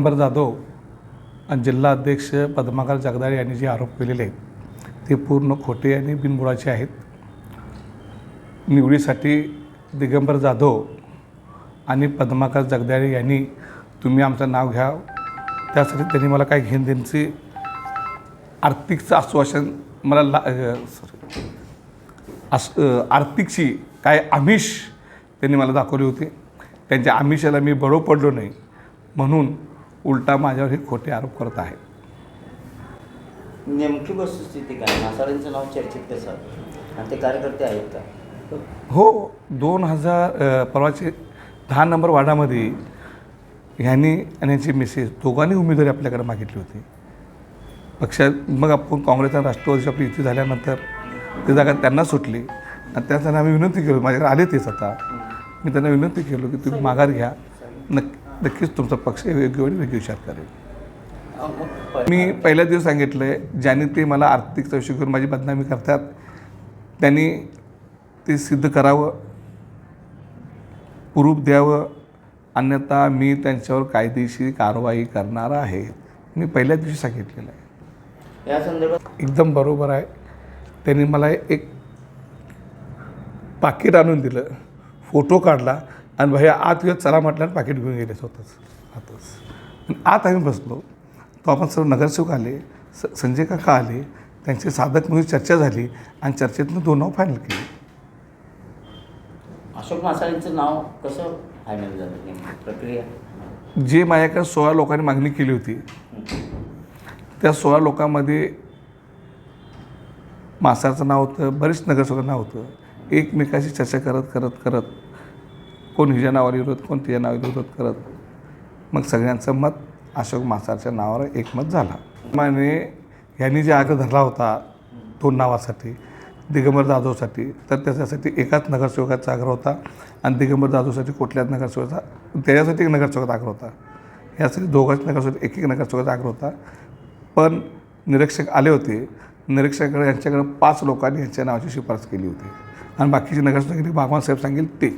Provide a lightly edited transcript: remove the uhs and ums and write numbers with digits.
दिगंबर जाधव आणि जिल्हा अध्यक्ष पद्माकर जगदाळे यांनी जे आरोप केलेले आहेत ते पूर्ण खोटे आणि बिनबुडाचे आहेत. निवडीसाठी दिगंबर जाधव आणि पद्माकर जगदाळे यांनी तुम्ही आमचं नाव घ्या, त्यासाठी त्यांनी मला काय घेऊन देण्याची आर्थिकचं आश्वासन मला आर्थिकची काय आमिष त्यांनी मला दाखवली होती. त्यांच्या आमिषाला मी बळी पडलो नाही म्हणून उलटा माझ्यावर हे खोटे आरोप करत आहे. नेमकी वस्तुस्थिती काय? मासाळींचं नाव चर्चेत कसं आणि ते कार्यकर्ते आहेत का? हो, 2000 परवाचे 10 नंबर वार्डामध्ये ह्यांनी आणि यांची मिसेस दोघांनी उमेदवारी आपल्याकडे मागितली होती पक्षात. मग आपण काँग्रेस आणि राष्ट्रवादीची आपली युती झाल्यानंतर ती जागा त्यांना सुटली आणि त्यांना आम्ही विनंती केली. माझ्याकडे आले तेच आता. मी त्यांना विनंती केलो की तुम्ही माघार घ्या, नक्कीच तुमचा पक्ष योग्य वेळी वेगळी विचार करेल. मी पहिल्या दिवस सांगितलं आहे, ज्यांनी ते मला आर्थिक चौकशी करून माझी बदनामी करतात त्यांनी ते सिद्ध करावं, प्रूफ द्यावं, अन्यथा मी त्यांच्यावर कायदेशीर कारवाई करणार आहे. मी पहिल्या दिवशी सांगितलेलं आहे. या संदर्भात एकदम बरोबर आहे. त्यांनी मला एक पाकिट आणून दिलं, फोटो काढला आणि भैया आत येत चला म्हटलं, पाकिट घेऊन गेले स्वतःच. आत आम्ही बसलो तो आपण सर्व नगरसेवक आले, संजय काका आले, त्यांचे साधक म्हणून चर्चा झाली आणि चर्चेतून 2 नाव फायनल केली. अशोक मासाळींचं नाव कसं फायनल झालं? नेमकी प्रक्रिया? जे माझ्याकडे 16 लोकांनी मागणी केली होती त्या 16 लोकांमध्ये मासाळचं नाव होतं, बरेच नगरसेवकांचं नाव होतं. एकमेकाशी चर्चा करत करत करत कोण हिच्या नावावर विरोध, कोण तिच्या नावावर विरोध करत मग सगळ्यांचं मत अशोक मासाळच्या नावावर एकमत झाला. माने यांनी जे आग्रह धरला होता 2 नावासाठी, दिगंबर जाधवसाठी, तर त्याच्यासाठी एकाच नगरसेवकाचा आग्रह होता आणि दिगंबर जाधवसाठी कुठल्याच नगरसेवकाचा, त्याच्यासाठी एक नगरसेवकाचा आग्रह होता. यासाठी दोघांच नगरसेवक एक नगरसेवकाचा आग्रह होता. पण निरीक्षक आले होते, निरीक्षकाकडे यांच्याकडे 5 लोकांनी यांच्या नावाची शिफारस केली होती आणि बाकीचे नगरसेवक बागवान साहेब सांगेल ते